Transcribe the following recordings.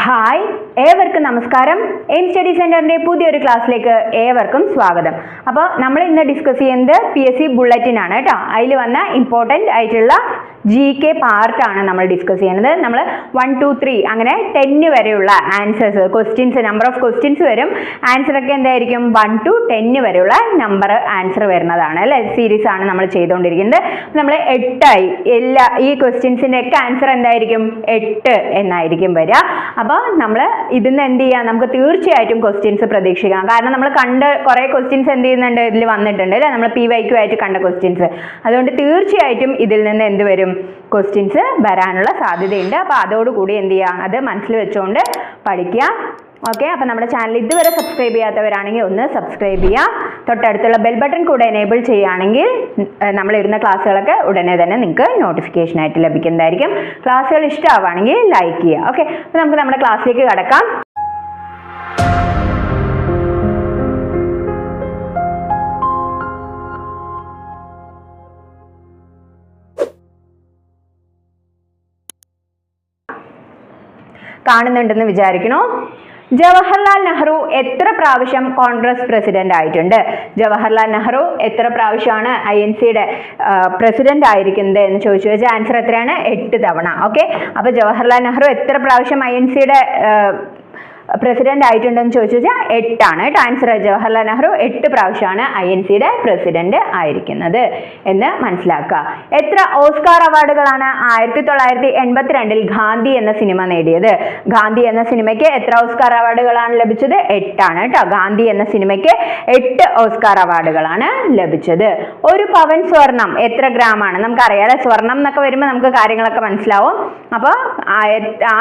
Hi, ഏവർക്കും നമസ്കാരം. Aim study സെന്ററിന്റെ പുതിയൊരു ക്ലാസ്സിലേക്ക് ഏവർക്കും സ്വാഗതം. അപ്പോൾ നമ്മൾ ഇന്ന് ഡിസ്കസ് ചെയ്യുന്നത് PSC ബുള്ളറ്റിൻ ആണ് കേട്ടോ. അതിൽ വന്ന ഇമ്പോർട്ടൻ്റ് ആയിട്ടുള്ള GK പാർട്ടാണ് നമ്മൾ ഡിസ്കസ് ചെയ്യുന്നത്. നമ്മൾ 1, 2, 3 അങ്ങനെ 10 വരെയുള്ള answers, questions, number of questions വരും. ആൻസർ ഒക്കെ എന്തായിരിക്കും? 1 to 10 വരെയുള്ള നമ്പർ ആൻസർ വരുന്നതാണ് അല്ലേ. സീരീസ് ആണ് നമ്മൾ ചെയ്തുകൊണ്ടിരിക്കുന്നത്. നമ്മൾ 8 എല്ലാ ഈ ക്വസ്റ്റ്യൻസിൻ്റെ ഒക്കെ ആൻസർ എന്തായിരിക്കും? 8 എന്നായിരിക്കും വരിക. അപ്പോൾ നമ്മൾ ഇതിന്ന് എന്ത് ചെയ്യാം? നമുക്ക് തീർച്ചയായിട്ടും ക്വസ്റ്റ്യൻസ് പ്രതീക്ഷിക്കാം. കാരണം നമ്മൾ കണ്ട കുറേ ക്വസ്റ്റ്യൻസ് എന്ത് ചെയ്യുന്നുണ്ട്, ഇതിൽ വന്നിട്ടുണ്ട് അല്ലേ. നമ്മൾ PYQ ആയിട്ട് കണ്ട ക്വസ്റ്റ്യൻസ്. അതുകൊണ്ട് തീർച്ചയായിട്ടും ഇതിൽ നിന്ന് എന്ത് വരും? ക്വസ്റ്റ്യൻസ് വരാനുള്ള സാധ്യതയുണ്ട്. അപ്പോൾ അതോടുകൂടി എന്ത് ചെയ്യുക? അത് മനസ്സിൽ വെച്ചുകൊണ്ട് പഠിക്കുക. ഓക്കെ, അപ്പോൾ നമ്മുടെ ചാനൽ ഇതുവരെ സബ്സ്ക്രൈബ് ചെയ്യാത്തവരാണെങ്കിൽ ഒന്ന് സബ്സ്ക്രൈബ് ചെയ്യുക. തൊട്ടടുത്തുള്ള ബെൽ ബട്ടൺ കൂടെ എനേബിൾ ചെയ്യുകയാണെങ്കിൽ നമ്മളിരുന്ന ക്ലാസ്സുകളൊക്കെ ഉടനെ തന്നെ നിങ്ങൾക്ക് നോട്ടിഫിക്കേഷനായിട്ട് ലഭിക്കുന്നതായിരിക്കും. ക്ലാസ്സുകൾ ഇഷ്ടമാവുകയാണെങ്കിൽ ലൈക്ക് ചെയ്യുക. ഓക്കെ, അപ്പോൾ നമുക്ക് നമ്മുടെ ക്ലാസ്സിലേക്ക് കടക്കാം. കാണുന്നുണ്ടെന്ന് വിചാരിക്കണോ? ജവഹർലാൽ നെഹ്റു എത്ര പ്രാവശ്യം കോൺഗ്രസ് പ്രസിഡന്റ് ആയിട്ടുണ്ട്? ജവഹർലാൽ നെഹ്റു എത്ര പ്രാവശ്യമാണ് INCയുടെ പ്രസിഡന്റ് ആയിരിക്കുന്നത് എന്ന് ചോദിച്ചു വെച്ചാൽ ആൻസർ എത്രയാണ്? 8 തവണ. ഓക്കെ, അപ്പോൾ ജവഹർലാൽ നെഹ്റു എത്ര പ്രാവശ്യം INCയുടെ പ്രസിഡന്റ് ആയിട്ടുണ്ടെന്ന് ചോദിച്ചു വെച്ചാൽ 8 ആണ് കേട്ടോ. ആൻസർ ജവഹർലാൽ നെഹ്റു 8 പ്രാവശ്യമാണ് INCയുടെ പ്രസിഡന്റ് ആയിരിക്കുന്നത് എന്ന് മനസ്സിലാക്കുക. എത്ര ഓസ്കാർ അവാർഡുകളാണ് 1982 ഗാന്ധി എന്ന സിനിമ നേടിയത്? ഗാന്ധി എന്ന സിനിമയ്ക്ക് എത്ര ഓസ്കാർ അവാർഡുകളാണ് ലഭിച്ചത്? 8 ആണ് കേട്ടോ. ഗാന്ധി എന്ന സിനിമയ്ക്ക് 8 ഓസ്കാർ അവാർഡുകളാണ് ലഭിച്ചത്. ഒരു പവൻ സ്വർണം എത്ര ഗ്രാം ആണ്? നമുക്കറിയാലോ, സ്വർണം എന്നൊക്കെ വരുമ്പോൾ നമുക്ക് കാര്യങ്ങളൊക്കെ മനസ്സിലാവും. അപ്പോൾ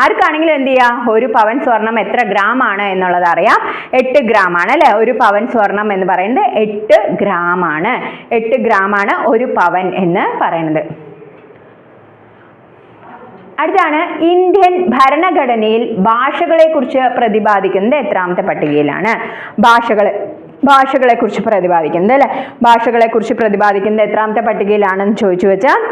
ആർക്കാണെങ്കിലും എന്ത് ചെയ്യാം? ഒരു പവൻ സ്വർണം എത്ര ഗ്രാം ആണ് എന്നുള്ളത് അറിയാം. 8 ഗ്രാം ആണ് അല്ലെ. ഒരു പവൻ സ്വർണം എന്ന് പറയുന്നത് 8 ഗ്രാം ആണ്. 8 ഗ്രാം ആണ് ഒരു പവൻ എന്ന് പറയുന്നത്. അടുത്താണ്, ഇന്ത്യൻ ഭരണഘടനയിൽ ഭാഷകളെ കുറിച്ച് പ്രതിപാദിക്കുന്നത് എത്രാമത്തെ പട്ടികയിലാണ്? ഭാഷകളെ കുറിച്ച് പ്രതിപാദിക്കുന്നത് അല്ലെ. ഭാഷകളെ കുറിച്ച് പ്രതിപാദിക്കുന്നത് എത്രാമത്തെ പട്ടികയിലാണെന്ന് ചോദിച്ചു വെച്ചാൽ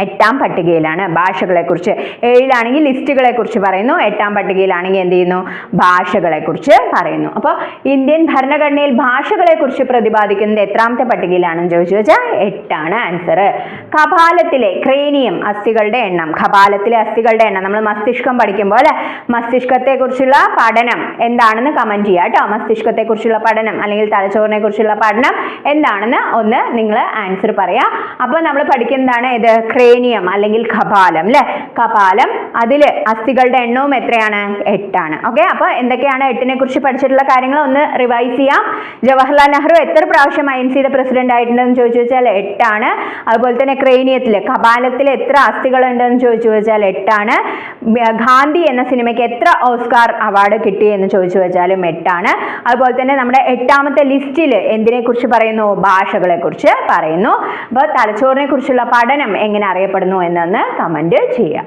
8ാം പട്ടികയിലാണ്. ഭാഷകളെ കുറിച്ച് 7ലാണെങ്കിൽ ലിസ്റ്റുകളെ കുറിച്ച് പറയുന്നു, 8ാം പട്ടികയിലാണെങ്കിൽ എന്ത് ചെയ്യുന്നു? ഭാഷകളെ കുറിച്ച് പറയുന്നു. അപ്പോൾ ഇന്ത്യൻ ഭരണഘടനയിൽ ഭാഷകളെ കുറിച്ച് പ്രതിപാദിക്കുന്നത് എത്രാമത്തെ പട്ടികയിലാണെന്ന് ചോദിച്ചു വെച്ചാൽ 8 ആണ് ആൻസർ. കപാലത്തിലെ ക്രേനിയം അസ്ഥികളുടെ എണ്ണം, കപാലത്തിലെ അസ്ഥികളുടെ എണ്ണം നമ്മൾ മസ്തിഷ്കം പഠിക്കുമ്പോൾ അല്ലെ, മസ്തിഷ്കത്തെ കുറിച്ചുള്ള പഠനം എന്താണെന്ന് കമന്റ് ചെയ്യുക കേട്ടോ. മസ്തിഷ്കത്തെ കുറിച്ചുള്ള പഠനം അല്ലെങ്കിൽ തലച്ചോറിനെ കുറിച്ചുള്ള പഠനം എന്താണെന്ന് ഒന്ന് നിങ്ങൾ ആൻസർ പറയാം. അപ്പോൾ നമ്മൾ പഠിക്കുന്നതാണ് ഇത് ക്രേനിയം അല്ലെങ്കിൽ കപാലം അല്ലെ. കപാലം, അതിൽ അസ്ഥികളുടെ എണ്ണവും എത്രയാണ്? 8 ആണ്. ഓക്കെ, അപ്പോൾ എന്തൊക്കെയാണ് 8നെ കുറിച്ച് പഠിച്ചിട്ടുള്ള കാര്യങ്ങൾ ഒന്ന് റിവൈസ് ചെയ്യാം. ജവഹർലാൽ നെഹ്റു എത്ര പ്രാവശ്യം INCയുടെ പ്രസിഡന്റ് ആയിട്ടുണ്ടെന്ന് ചോദിച്ചു വെച്ചാൽ 8 ആണ്. അതുപോലെ തന്നെ ക്രേനിയത്തിൽ, കപാലത്തിൽ എത്ര അസ്ഥികൾ ഉണ്ടെന്ന് ചോദിച്ചു വെച്ചാൽ 8 ആണ്. ഗാന്ധി എന്ന സിനിമയ്ക്ക് എത്ര ഓസ്കാർ അവാർഡ് കിട്ടി എന്ന് ചോദിച്ചു വെച്ചാലും 8 ആണ്. അതുപോലെ തന്നെ നമ്മുടെ 8ാമത്തെ ലിസ്റ്റിൽ എന്തിനെ കുറിച്ച് പറയുന്നു? ഭാഷകളെ കുറിച്ച് പറയുന്നു. അപ്പോൾ തലച്ചോറിനെ കുറിച്ചുള്ള പഠനം എങ്ങനെ അറിയപ്പെടുന്നു എന്നൊന്ന് കമന്റ് ചെയ്യാം.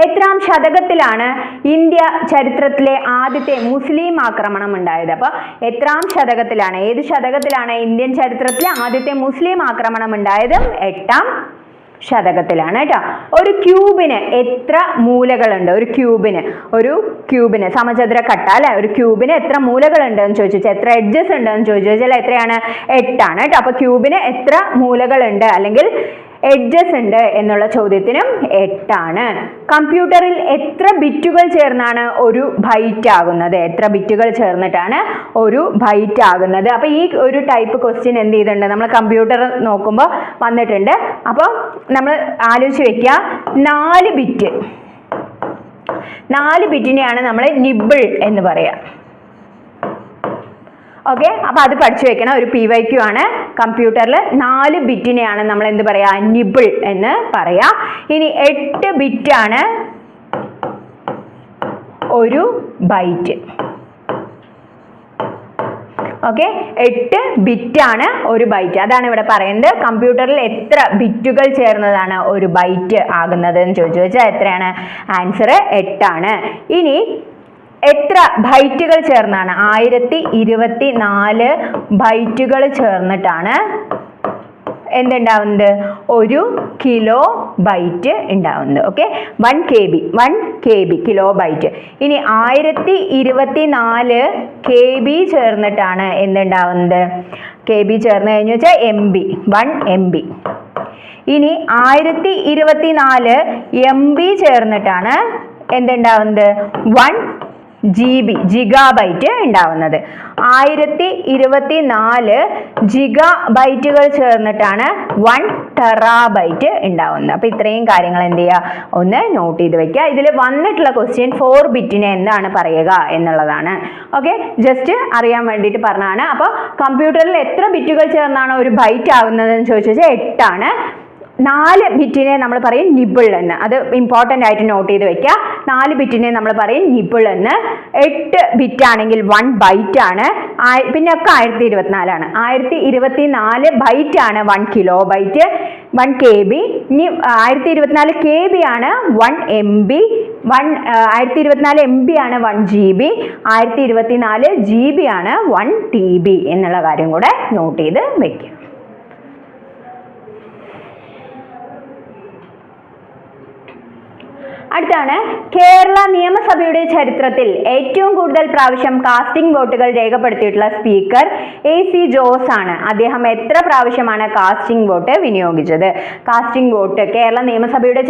എത്രാം ശതകത്തിലാണ് ഇന്ത്യ ചരിത്രത്തിലെ ആദ്യത്തെ മുസ്ലിം ആക്രമണം ഉണ്ടായത്? അപ്പോൾ എത്രാം ശതകത്തിലാണ്, ഏത് ശതകത്തിലാണ് ഇന്ത്യൻ ചരിത്രത്തിലെ ആദ്യത്തെ മുസ്ലിം ആക്രമണം ഉണ്ടായത്? 8ാം ശതകത്തിലാണ് കേട്ടോ. ഒരു ക്യൂബിന് എത്ര മൂലകളുണ്ട്? ഒരു ക്യൂബിന് സമചതുര കട്ട അല്ലെ. ഒരു ക്യൂബിന് എത്ര മൂലകളുണ്ട് എന്ന് ചോദിച്ചു വെച്ചാൽ, എത്ര എഡ്ജസ് ഉണ്ട് എന്ന് ചോദിച്ചു വെച്ചാൽ എത്രയാണ്? 8 ആണ് കേട്ടോ. അപ്പോൾ ക്യൂബിന് എത്ര മൂലകളുണ്ട് അല്ലെങ്കിൽ എഡ്ജസ് ഉണ്ട് എന്നുള്ള ചോദ്യത്തിനും 8 ആണ്. കമ്പ്യൂട്ടറിൽ എത്ര ബിറ്റുകൾ ചേർന്നാണ് ഒരു ബൈറ്റ് ആകുന്നത്? എത്ര ബിറ്റുകൾ ചേർന്നിട്ടാണ് ഒരു ബൈറ്റ് ആകുന്നത്? അപ്പോൾ ഈ ഒരു ടൈപ്പ് ക്വസ്റ്റ്യൻ എന്ത് ചെയ്തിട്ടുണ്ട്? നമ്മൾ കമ്പ്യൂട്ടർ നോക്കുമ്പോൾ വന്നിട്ടുണ്ട്. അപ്പോൾ നമ്മൾ ആലോചിച്ച് വെക്കുക, 4 ബിറ്റ്, 4 ബിറ്റിനെയാണ് നമ്മൾ നിബിൾ എന്ന് പറയുക. ഓക്കെ, അപ്പോൾ അത് പഠിച്ചു വെക്കണം. ഒരു PYQ ആണ്. കമ്പ്യൂട്ടറിൽ 4 ബിറ്റിനെയാണ് നമ്മൾ എന്ത് പറയാ? നിബിൾ എന്ന് പറയാ. ഇനി 8 ബിറ്റാണ് ഒരു ബൈറ്റ്. ഓക്കെ, 8 ബിറ്റാണ് ഒരു ബൈറ്റ്. അതാണ് ഇവിടെ പറയുന്നത്. കമ്പ്യൂട്ടറിൽ എത്ര ബിറ്റുകൾ ചേർന്നതാണ് ഒരു ബൈറ്റ് ആകുന്നത് എന്ന് ചോദിച്ചു വെച്ചാൽ എത്രയാണ്? ആൻസർ 8 ആണ്. ഇനി എത്ര ബൈറ്റുകൾ ചേർന്നാണ്? 1024 ബൈറ്റുകൾ ചേർന്നിട്ടാണ് എന്തുണ്ടാവുന്നത്? 1 കിലോ ബൈറ്റ് ഉണ്ടാവുന്നത്. Okay, 1 KB kilo byte. ഇനി 1024 KB ചേർന്നിട്ടാണ് എന്തുണ്ടാവുന്നത്? KB ചേർന്ന് കഴിഞ്ഞു വെച്ചാൽ MB, 1 MB. ഇനി 1024 MB ചേർന്നിട്ടാണ് എന്തുണ്ടാവുന്നത്? 1 GB, ജിഗാബൈറ്റ് ഉണ്ടാവുന്നത്. 1024 ജിഗാബൈറ്റുകൾ ചേർന്നിട്ടാണ് 1 ടെറാബൈറ്റ് ഉണ്ടാവുന്നത്. അപ്പോൾ ഇത്രയും കാര്യങ്ങൾ എന്ത് ചെയ്യുക? ഒന്ന് നോട്ട് ചെയ്ത് വെക്കുക. ഇതിൽ വന്നിട്ടുള്ള ക്വസ്റ്റ്യൻ 4 ബിറ്റിനെ എന്താണ് പറയുക എന്നുള്ളതാണ്. ഓക്കെ, ജസ്റ്റ് അറിയാൻ വേണ്ടിയിട്ട് പറഞ്ഞതാണ്. അപ്പോൾ കമ്പ്യൂട്ടറിൽ എത്ര ബിറ്റുകൾ ചേർന്നാണ് ഒരു ബൈറ്റ് ആവുന്നതെന്ന് ചോദിച്ചു വെച്ചാൽ 8 ആണ്. 4 ബിറ്റിനെ നമ്മൾ പറയും നിബിൾ എന്ന്. അത് ഇമ്പോർട്ടൻ്റ് ആയിട്ട് നോട്ട് ചെയ്ത് വെക്കുക. 4 ബിറ്റിനെ നമ്മൾ പറയും നിബിൾ എന്ന്. 8 ബിറ്റ് ആണെങ്കിൽ 1 ബൈറ്റ് ആണ്. പിന്നെ ഒക്കെ 1024 ആണ്. 1024 ബൈറ്റ് ആണ് 1 കിലോ ബൈറ്റ്, 1 KB. ഇനി 1024 KB ആണ് 1 MB, 1024 MB ആണ് 1 GB, 1024 GB ആണ് 1 TB എന്നുള്ള കാര്യം കൂടെ നോട്ട് ചെയ്ത് വെക്കുക. അടുത്താണ് കേരള നിയമസഭയുടെ ചരിത്രത്തിൽ ഏറ്റവും കൂടുതൽ പ്രാവശ്യം കാസ്റ്റിംഗ് വോട്ടുകൾ രേഖപ്പെടുത്തിയിട്ടുള്ള സ്പീക്കർ AC ജോസ് ആണ്. അദ്ദേഹം എത്ര പ്രാവശ്യമാണ് കാസ്റ്റിംഗ് വോട്ട് വിനിയോഗിച്ചത്? കാസ്റ്റിംഗ് വോട്ട് കേരള നിയമസഭയുടെ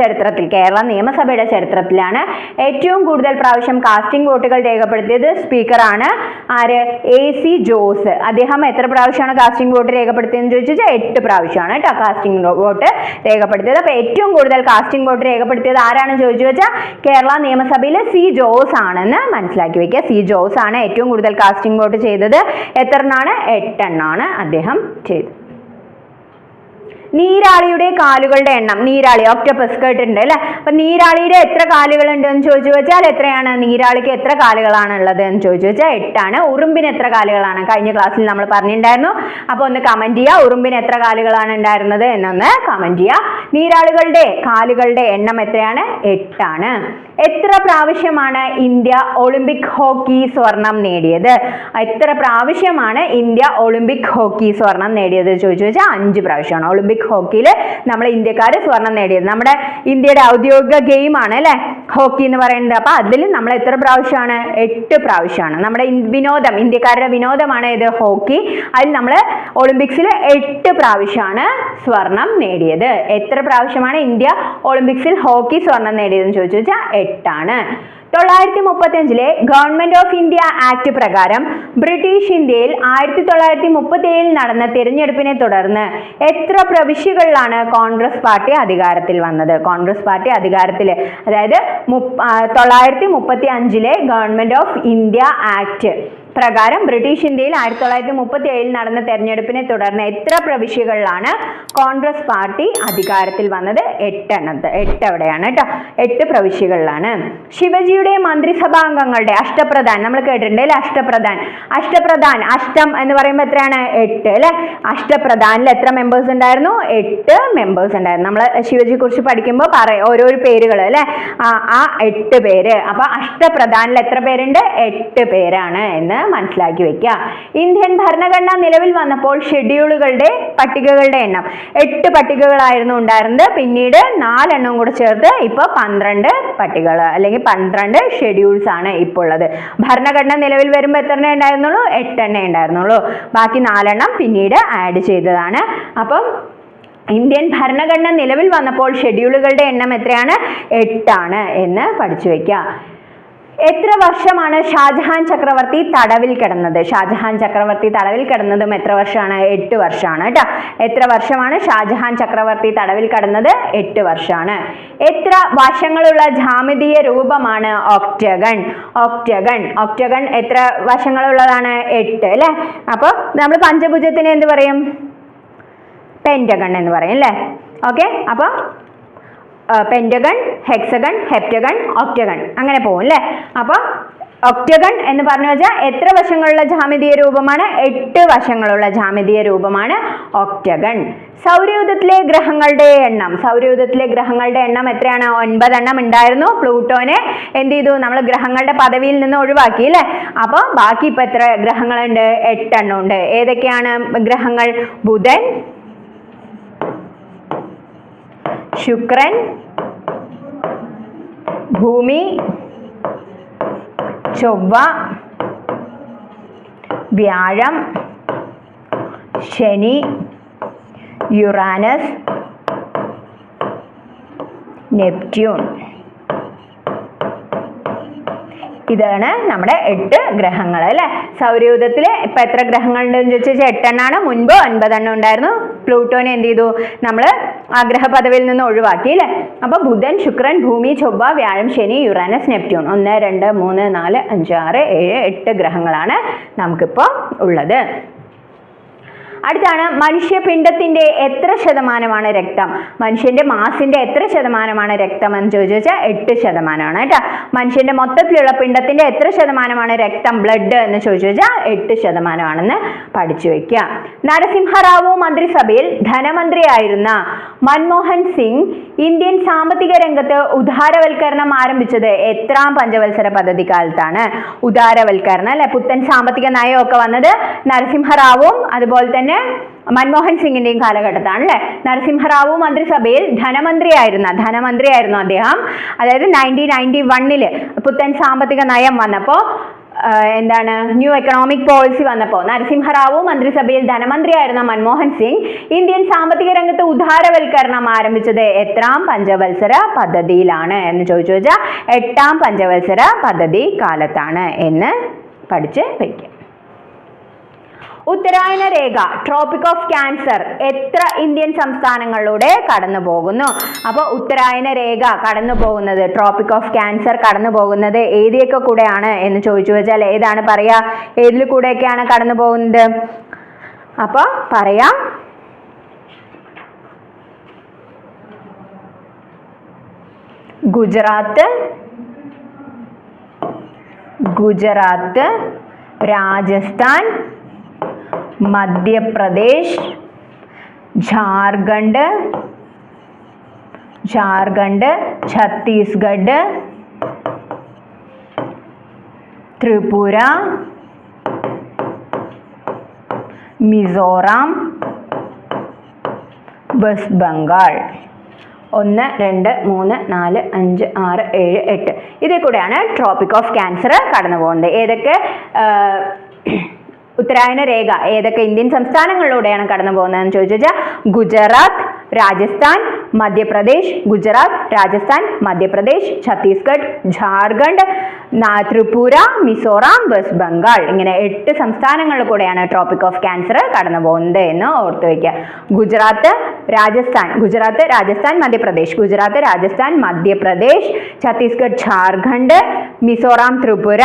ചരിത്രത്തിലാണ് ഏറ്റവും കൂടുതൽ പ്രാവശ്യം കാസ്റ്റിംഗ് വോട്ടുകൾ രേഖപ്പെടുത്തിയത് സ്പീക്കറാണ്. ആര്? AC ജോസ്. അദ്ദേഹം എത്ര പ്രാവശ്യമാണ് കാസ്റ്റിംഗ് വോട്ട് രേഖപ്പെടുത്തിയതെന്ന് ചോദിച്ചാൽ 8 പ്രാവശ്യമാണ് കേട്ടോ കാസ്റ്റിംഗ് വോട്ട് രേഖപ്പെടുത്തിയത്. അപ്പോൾ ഏറ്റവും കൂടുതൽ കാസ്റ്റിംഗ് വോട്ട് രേഖപ്പെടുത്തിയത് ആരാണെന്ന് ചോദിച്ചു വെച്ചാൽ കേരള നിയമസഭയിൽ C ജോസ് ആണെന്ന് മനസ്സിലാക്കി വെക്കുക. C ജോസ് ആണ് ഏറ്റവും കൂടുതൽ കാസ്റ്റിംഗ് വോട്ട് ചെയ്തത്. എത്ര എണ്ണമാണ്? 8 എണ്ണമാണ് അദ്ദേഹം ചെയ്തത്. നീരാളിയുടെ കാലുകളുടെ എണ്ണം. നീരാളി ഒക്ടോപസ് കേട്ടിട്ടുണ്ട് അല്ലെ? അപ്പൊ നീരാളിയുടെ എത്ര കാലുകൾ ഉണ്ട് എന്ന് ചോദിച്ചു വെച്ചാൽ എത്രയാണ്? നീരാളിക്ക് എത്ര കാലുകളാണ് ഉള്ളത് എന്ന് ചോദിച്ചു വെച്ചാൽ 8 ആണ്. ഉറുമ്പിന് എത്ര കാലുകളാണ്? കഴിഞ്ഞ ക്ലാസ്സിൽ നമ്മൾ പറഞ്ഞിട്ടുണ്ടായിരുന്നു. അപ്പൊ ഒന്ന് കമന്റ് ചെയ്യുക. ഉറുമ്പിന് എത്ര കാലുകളാണ് ഉണ്ടായിരുന്നത് എന്നൊന്ന് കമന്റ് ചെയ്യുക. നീരാളികളുടെ കാലുകളുടെ എണ്ണം എത്രയാണ്? 8 ആണ്. എത്ര പ്രാവശ്യമാണ് ഇന്ത്യ ഒളിമ്പിക് ഹോക്കി സ്വർണം നേടിയത്? എത്ര പ്രാവശ്യമാണ് ഇന്ത്യ ഒളിമ്പിക് ഹോക്കി സ്വർണം നേടിയത് ചോദിച്ചു വെച്ചാൽ 5 പ്രാവശ്യമാണ്. ഒളിമ്പിക് ഹോക്കിയിൽ നമ്മൾ ഇന്ത്യക്കാർ സ്വർണം നേടിയത്. നമ്മുടെ ഇന്ത്യയുടെ ഔദ്യോഗിക ഗെയിം ആണ് അല്ലെ ഹോക്കി എന്ന് പറയുന്നത്. അപ്പൊ അതിൽ നമ്മൾ എത്ര പ്രാവശ്യമാണ്? 8 പ്രാവശ്യമാണ്. നമ്മുടെ വിനോദം, ഇന്ത്യക്കാരുടെ വിനോദമാണ് ഇത് ഹോക്കി. അതിൽ നമ്മൾ ഒളിമ്പിക്സിൽ 8 പ്രാവശ്യമാണ് സ്വർണം നേടിയത്. എത്ര പ്രാവശ്യമാണ് ഇന്ത്യ ഒളിമ്പിക്സിൽ ഹോക്കി സ്വർണം നേടിയതെന്ന് ചോദിച്ചു വെച്ചാൽ 8 ആണ്. 1935 ഗവൺമെന്റ് ഓഫ് ഇന്ത്യ ആക്ട് പ്രകാരം ബ്രിട്ടീഷ് ഇന്ത്യയിൽ 1937 നടന്ന തിരഞ്ഞെടുപ്പിനെ തുടർന്ന് എത്ര പ്രവിശ്യകളിലാണ് കോൺഗ്രസ് പാർട്ടി അധികാരത്തിൽ വന്നത്? കോൺഗ്രസ് പാർട്ടി അധികാരത്തിൽ, അതായത് 1935 ഗവൺമെന്റ് ഓഫ് ഇന്ത്യ ആക്ട് പ്രകാരം ബ്രിട്ടീഷ് ഇന്ത്യയിൽ 1937 നടന്ന തെരഞ്ഞെടുപ്പിനെ തുടർന്ന് എത്ര പ്രവിശ്യകളിലാണ് കോൺഗ്രസ് പാർട്ടി അധികാരത്തിൽ വന്നത്? 8 എവിടെയാണ് കേട്ടോ? 8 പ്രവിശ്യകളിലാണ്. ശിവജിയുടെ മന്ത്രിസഭാംഗങ്ങളുടെ അഷ്ടപ്രധാൻ നമ്മൾ കേട്ടിട്ടുണ്ട് അല്ലെ? അഷ്ടപ്രധാൻ അഷ്ടം എന്ന് പറയുമ്പോൾ എത്രയാണ്? 8 അല്ലെ? അഷ്ടപ്രധാനിൽ എത്ര മെമ്പേഴ്സ് ഉണ്ടായിരുന്നു? 8 മെമ്പേഴ്സ് ഉണ്ടായിരുന്നു. നമ്മൾ ശിവജിയെ കുറിച്ച് പഠിക്കുമ്പോൾ ഓരോരോ പേരുകൾ അല്ലെ? ആ 8 പേര്. അപ്പൊ അഷ്ടപ്രധാനിൽ എത്ര പേരുണ്ട്? 8 പേരാണ് എന്ന് മനസ്സിലാക്കി വെക്കുക. ഇന്ത്യൻ ഭരണഘടന നിലവിൽ വന്നപ്പോൾ ഷെഡ്യൂളുകളുടെ പട്ടികകളുടെ എണ്ണം 8 പട്ടികകളായിരുന്നു ഉണ്ടായിരുന്നത്. പിന്നീട് 4 എണ്ണം കൂടെ ചേർത്ത് ഇപ്പൊ 12 പട്ടികകൾ അല്ലെങ്കിൽ 12 ഷെഡ്യൂൾസ് ആണ് ഇപ്പോൾ ഉള്ളത്. ഭരണഘടന നിലവിൽ വരുമ്പോൾ എത്ര എണ്ണേ ഉണ്ടായിരുന്നുള്ളൂ? 8 എണ്ണേ ഉണ്ടായിരുന്നുള്ളൂ. ബാക്കി 4 എണ്ണം പിന്നീട് ആഡ് ചെയ്തതാണ്. അപ്പം ഇന്ത്യൻ ഭരണഘടന നിലവിൽ വന്നപ്പോൾ ഷെഡ്യൂളുകളുടെ എണ്ണം എത്രയാണ്? 8 ആണ് എന്ന് പഠിച്ചു വെക്കുക. എത്ര വർഷമാണ് ഷാജഹാൻ ചക്രവർത്തി തടവിൽ കിടന്നത്? ഷാജഹാൻ ചക്രവർത്തി തടവിൽ കിടന്നതും എത്ര വർഷമാണ്? 8 വർഷമാണ് കേട്ടോ. എത്ര വർഷമാണ് ഷാജഹാൻ ചക്രവർത്തി തടവിൽ കിടന്നത്? 8 വർഷമാണ്. എത്ര വശങ്ങളുള്ള ജാമിതീയ രൂപമാണ് ഒക്ടഗൺ? ഒക്ടഗൺ എത്ര വശങ്ങളുള്ളതാണ്? 8 അല്ലെ? അപ്പൊ നമ്മൾ പഞ്ചഭുജത്തിന് എന്ത് പറയും? പെന്റഗൺ എന്ന് പറയും അല്ലേ? ഓക്കെ, അപ്പൊ പെന്റഗൺ, ഹെക്സഗൺ, ഹെപ്റ്റഗൺ, ഒക്ടഗൺ അങ്ങനെ പോകും അല്ലേ? അപ്പൊ ഒക്ടഗൺ എന്ന് പറഞ്ഞു വെച്ചാൽ എത്ര വശങ്ങളുള്ള ജാമിതീയ രൂപമാണ്? 8 വശങ്ങളുള്ള ജാമിതീയ രൂപമാണ് ഒക്ടഗൺ. സൗരയൂഥത്തിലെ ഗ്രഹങ്ങളുടെ എണ്ണം എത്രയാണ്? 9 എണ്ണം ഉണ്ടായിരുന്നു. പ്ലൂട്ടോനെ എന്ത് ചെയ്തു? നമ്മൾ ഗ്രഹങ്ങളുടെ പദവിയിൽ നിന്ന് ഒഴിവാക്കി അല്ലേ? അപ്പൊ ബാക്കി ഇപ്പൊ എത്ര ഗ്രഹങ്ങളുണ്ട്? 8 എണ്ണം ഉണ്ട്. ഏതൊക്കെയാണ് ഗ്രഹങ്ങൾ? ബുധൻ, ശുക്രൻ, ഭൂമി, ചൊവ്വ, വ്യാഴം, ശനി, യുറാനസ്, നെപ്റ്റ്യൂൺ. ഇതാണ് നമ്മുടെ 8 ഗ്രഹങ്ങൾ അല്ലെ. സൗരയൂഥത്തില് ഇപ്പൊ എത്ര ഗ്രഹങ്ങളുണ്ടെന്ന് ചോദിച്ചാൽ 8 എണ്ണാണ്. മുൻപ് 9 എണ്ണം ഉണ്ടായിരുന്നു. പ്ലൂട്ടോനെ എന്ത് ചെയ്തു, നമ്മള് ആ ഗ്രഹപദവിയിൽ നിന്ന് ഒഴിവാക്കി അല്ലെ. അപ്പൊ ബുധൻ, ശുക്രൻ, ഭൂമി, ചൊവ്വ, വ്യാഴം, ശനി, യുറാനസ്, നെപ്റ്റ്യൂൺ 1 2 3 4 5 6 7 8 ഗ്രഹങ്ങളാണ് നമുക്കിപ്പോ ഉള്ളത്. അടുത്താണ് മനുഷ്യപിണ്ഡത്തിന്റെ എത്ര ശതമാനമാണ് രക്തം? മനുഷ്യന്റെ മാസിന്റെ എത്ര ശതമാനമാണ് രക്തം എന്ന് ചോദിച്ചാൽ 8% കേട്ടോ. മനുഷ്യന്റെ മൊത്തത്തിലുള്ള പിണ്ഡത്തിന്റെ എത്ര ശതമാനമാണ് രക്തം, ബ്ലഡ് എന്ന് ചോദിച്ചാൽ 8% പഠിച്ചു വെക്കുക. നരസിംഹറാവു മന്ത്രിസഭയിൽ ധനമന്ത്രിയായിരുന്ന മൻമോഹൻ സിംഗ് ഇന്ത്യൻ സാമ്പത്തിക രംഗത്ത് ഉദാരവൽക്കരണം ആരംഭിച്ചത് എത്രാം പഞ്ചവത്സര പദ്ധതി കാലത്താണ്? ഉദാരവൽക്കരണം അല്ലെ, പുത്തൻ സാമ്പത്തിക നയമൊക്കെ വന്നത് നരസിംഹറാവുവും അതുപോലെ തന്നെ മൻമോഹൻ സിംഗിന്റെയും കാലഘട്ടത്താണ് അല്ലെ. നരസിംഹറാവു മന്ത്രിസഭയിൽ ധനമന്ത്രിയായിരുന്നു അദ്ദേഹം. അതായത് 1991 പുത്തൻ സാമ്പത്തിക നയം വന്നപ്പോ, എന്താണ്, ന്യൂ എക്കണോമിക് പോളിസി വന്നപ്പോൾ നരസിംഹറാവു മന്ത്രിസഭയിൽ ധനമന്ത്രിയായിരുന്ന മൻമോഹൻ സിംഗ് ഇന്ത്യൻ സാമ്പത്തിക രംഗത്ത് ഉദാരവൽക്കരണം ആരംഭിച്ചത് എത്രാം പഞ്ചവത്സര പദ്ധതിയിലാണ് എന്ന് ചോദിച്ചു വെച്ചാൽ 8ാം പഞ്ചവത്സര പദ്ധതി കാലത്താണ് എന്ന് പഠിച്ച് വയ്ക്കുക. ഉത്തരായന രേഖ, ട്രോപ്പിക് ഓഫ് ക്യാൻസർ എത്ര ഇന്ത്യൻ സംസ്ഥാനങ്ങളിലൂടെ കടന്നു പോകുന്നു? അപ്പൊ ഉത്തരായന രേഖ കടന്നു പോകുന്നത്, ട്രോപ്പിക് ഓഫ് ക്യാൻസർ കടന്നു പോകുന്നത് ഏതിയൊക്കെ കൂടെയാണ് എന്ന് ചോദിച്ചു വെച്ചാൽ ഏതാണ് പറയാ? ഏതിൽ കൂടെയൊക്കെയാണ് കടന്നു പോകുന്നത്? അപ്പൊ പറയാം, ഗുജറാത്ത്, രാജസ്ഥാൻ, മധ്യപ്രദേശ്, ഝാർഖണ്ഡ്, ഛത്തീസ്ഗഡ്, ത്രിപുര, മിസോറാം, വെസ്റ്റ് ബംഗാൾ. 1 2 3 4 5 6 7 8 ഇതിൽ കൂടെയാണ് ട്രോപ്പിക് ഓഫ് ക്യാൻസർ കടന്നു പോകുന്നത്. ഏതൊക്കെ ഉത്തരായന രേഖ ഏതൊക്കെ ഇന്ത്യൻ സംസ്ഥാനങ്ങളിലൂടെയാണ് കടന്നു പോകുന്നതെന്ന് ചോദിച്ചാൽ ഗുജറാത്ത്, രാജസ്ഥാൻ, മധ്യപ്രദേശ്, ഗുജറാത്ത്, രാജസ്ഥാൻ, മധ്യപ്രദേശ്, ഛത്തീസ്ഗഡ്, ഝാർഖണ്ഡ്, ത്രിപുര, മിസോറാം, വെസ്റ്റ് ബംഗാൾ. ഇങ്ങനെ 8 സംസ്ഥാനങ്ങളിൽ കൂടെയാണ് ട്രോപ്പിക് ഓഫ് ക്യാൻസർ കടന്നു പോകുന്നത് എന്ന് ഓർത്തു വയ്ക്കുക. ഗുജറാത്ത്, രാജസ്ഥാൻ, മധ്യപ്രദേശ്, ഗുജറാത്ത്, രാജസ്ഥാൻ, മധ്യപ്രദേശ്, ഛത്തീസ്ഗഡ്, ഝാർഖണ്ഡ്, മിസോറാം, ത്രിപുര,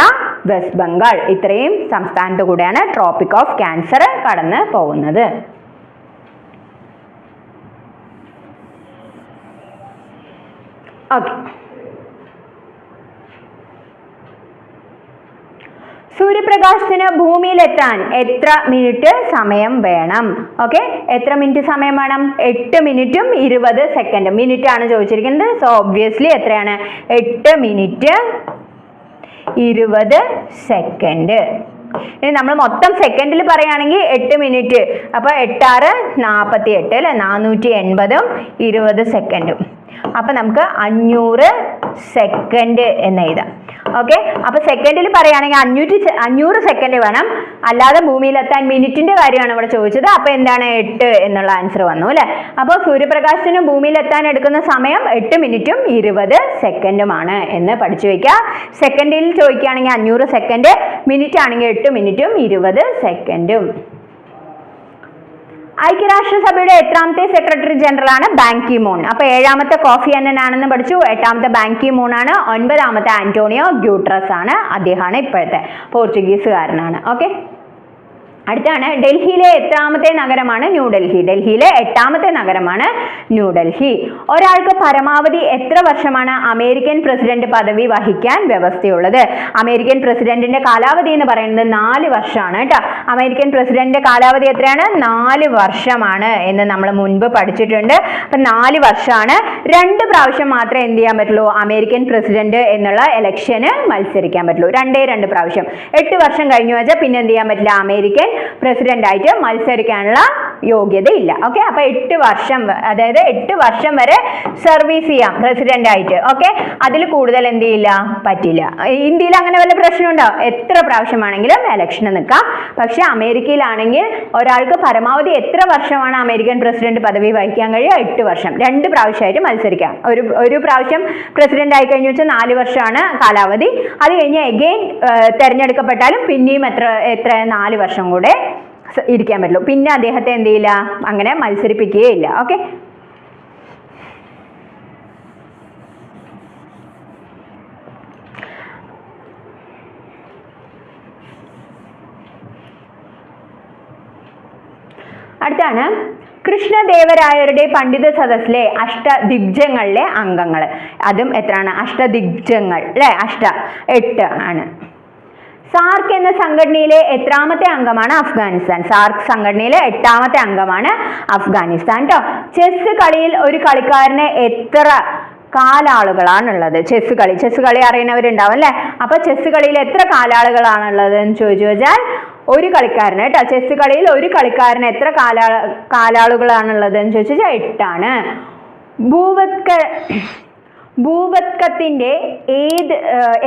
വെസ്റ്റ് ബംഗാൾ. ഇത്രയും സംസ്ഥാനത്ത് കൂടെയാണ് ട്രോപ്പിക് ഓഫ് ക്യാൻസർ കടന്നു പോകുന്നത്. ഓക്കെ, സൂര്യപ്രകാശത്തിന് ഭൂമിയിലെത്താൻ എത്ര മിനിറ്റ് സമയം വേണം? ഓക്കെ, എത്ര മിനിറ്റ് സമയം വേണം? 8 മിനിറ്റും 20 സെക്കൻഡും. മിനിറ്റ് ആണ് ചോദിച്ചിരിക്കുന്നത്. സോ ഒബ്വിയസ്ലി എത്രയാണ്? 8 മിനിറ്റ് 20 സെക്കൻഡ്. ഇനി നമ്മൾ മൊത്തം സെക്കൻഡിൽ പറയുകയാണെങ്കിൽ 8 മിനിറ്റ്, അപ്പൊ 8 6 48 അല്ലെ, 480 20 സെക്കൻഡും. അപ്പൊ നമുക്ക് 500 സെക്കൻഡ് എന്ന് എഴുതാം. ഓക്കെ, അപ്പൊ സെക്കൻഡിൽ പറയുകയാണെങ്കിൽ 500 സെക്കൻഡ് വേണം. അല്ലാതെ ഭൂമിയിലെത്താൻ മിനിറ്റിന്റെ കാര്യമാണ് ഇവിടെ ചോദിച്ചത്. അപ്പൊ എന്താണ്? 8 എന്നുള്ള ആൻസർ വന്നു അല്ലെ. അപ്പൊ സൂര്യപ്രകാശത്തിന് ഭൂമിയിലെത്താൻ എടുക്കുന്ന സമയം 8 മിനിറ്റും 20 സെക്കൻഡുമാണ് എന്ന് പഠിച്ചു വെക്കുക. സെക്കൻഡിൽ ചോദിക്കുകയാണെങ്കിൽ 500 സെക്കൻഡ്, മിനിറ്റ് ആണെങ്കിൽ 8 മിനിറ്റും 20 സെക്കൻഡും. ഐക്യരാഷ്ട്രസഭയുടെ എത്രാമത്തെ സെക്രട്ടറി ജനറൽ ആണ്? Ban Ki Moon. അപ്പൊ 7ാമത്തെ കോഫി അന്നൻ ആണെന്ന് പഠിച്ചു. 8ാമത്തെ ബാൻ കി മൂൺ ആണ്. 9ാമത്തെ ആന്റോണിയോ ഗ്യൂട്ടറസ് ആണ്. അദ്ദേഹമാണ് ഇപ്പോഴത്തെ പോർച്ചുഗീസുകാരനാണ്. ഓക്കെ, അടുത്താണ് ഡൽഹിയിലെ എത്രാമത്തെ നഗരമാണ്? ന്യൂഡൽഹി. ഡൽഹിയിലെ 8ാമത്തെ നഗരമാണ് ന്യൂഡൽഹി. ഒരാൾക്ക് പരമാവധി എത്ര വർഷമാണ് അമേരിക്കൻ പ്രസിഡന്റ് പദവി വഹിക്കാൻ വ്യവസ്ഥയുള്ളത്? അമേരിക്കൻ പ്രസിഡന്റിന്റെ കാലാവധി എന്ന് പറയുന്നത് 4 വർഷമാണ് കേട്ടോ. അമേരിക്കൻ പ്രസിഡന്റിന്റെ കാലാവധി എത്രയാണ്? 4 വർഷമാണ് എന്ന് നമ്മൾ മുൻപ് പഠിച്ചിട്ടുണ്ട്. അപ്പൊ 4 വർഷമാണ്. 2 പ്രാവശ്യം മാത്രമേ എന്ത് ചെയ്യാൻ പറ്റുള്ളൂ? അമേരിക്കൻ പ്രസിഡന്റ് എന്നുള്ള ഇലക്ഷന് മത്സരിക്കാൻ പറ്റുള്ളൂ. 2 പ്രാവശ്യം. 8 വർഷം കഴിഞ്ഞു വെച്ചാൽ പിന്നെ എന്ത് ചെയ്യാൻ പറ്റില്ല? അമേരിക്കൻ പ്രസിഡന്റ് ആയിട്ട് മത്സരിക്കാനുള്ള യോഗ്യതയില്ല. ഓക്കെ, അപ്പൊ 8 വർഷം, അതായത് 8 വർഷം വരെ സർവീസ് ചെയ്യാം പ്രസിഡന്റ് ആയിട്ട്. ഓക്കെ, അതിൽ കൂടുതൽ എന്ത് ചെയ്യില്ല, പറ്റില്ല. ഇന്ത്യയിൽ അങ്ങനെ വല്ല പ്രശ്നമുണ്ടോ? എത്ര പ്രാവശ്യമാണെങ്കിലും ഇലക്ഷന് നിൽക്കാം. പക്ഷെ അമേരിക്കയിലാണെങ്കിൽ ഒരാൾക്ക് പരമാവധി എത്ര വർഷമാണ് അമേരിക്കൻ പ്രസിഡന്റ് പദവി വഹിക്കാൻ കഴിയുക? 8 വർഷം. 2 പ്രാവശ്യമായിട്ട് മത്സരിക്കാം. ഒരു പ്രാവശ്യം പ്രസിഡന്റ് ആയി കഴിഞ്ഞു വെച്ചാൽ 4 വർഷമാണ് കാലാവധി. അത് കഴിഞ്ഞ് എഗെയിൻ തെരഞ്ഞെടുക്കപ്പെട്ടാലും പിന്നെയും എത്ര 4 വർഷം കൂടെ ഇരിക്കാൻ പറ്റുള്ളൂ. പിന്നെ അദ്ദേഹത്തെ എന്ത് ചെയ്യില്ല, അങ്ങനെ മത്സരിപ്പിക്കുകയില്ല. ഓക്കെ, അടുത്താണ് കൃഷ്ണദേവരായരുടെ പണ്ഡിത സദസ്സിലെ അഷ്ടദിഗ്ജങ്ങളിലെ അംഗങ്ങൾ. അതും എത്രയാണ്? അഷ്ടദിഗ്ജങ്ങൾ അല്ലെ, 8 ആണ്. സാർക്ക് എന്ന സംഘടനയിലെ എത്രാമത്തെ അംഗമാണ് അഫ്ഗാനിസ്ഥാൻ? സാർക്ക് സംഘടനയിലെ 8ാമത്തെ അംഗമാണ് അഫ്ഗാനിസ്ഥാൻ ട്ടോ. ചെസ് കളിയിൽ ഒരു കളിക്കാരന് എത്ര കാലാളുകളാണുള്ളത്? ചെസ് കളി അറിയുന്നവരുണ്ടാവും അല്ലെ. അപ്പൊ ചെസ് കളിയിൽ എത്ര കാലാളുകളാണുള്ളത് എന്ന് ചോദിച്ചാൽ ഒരു കളിക്കാരന് കേട്ടോ. ചെസ് കളിയിൽ ഒരു കളിക്കാരന് എത്ര കാലാളുകളാണുള്ളത് എന്ന് ചോദിച്ചാൽ 8 ആണ്. ഭൂവൽക്കത്തിന്റെ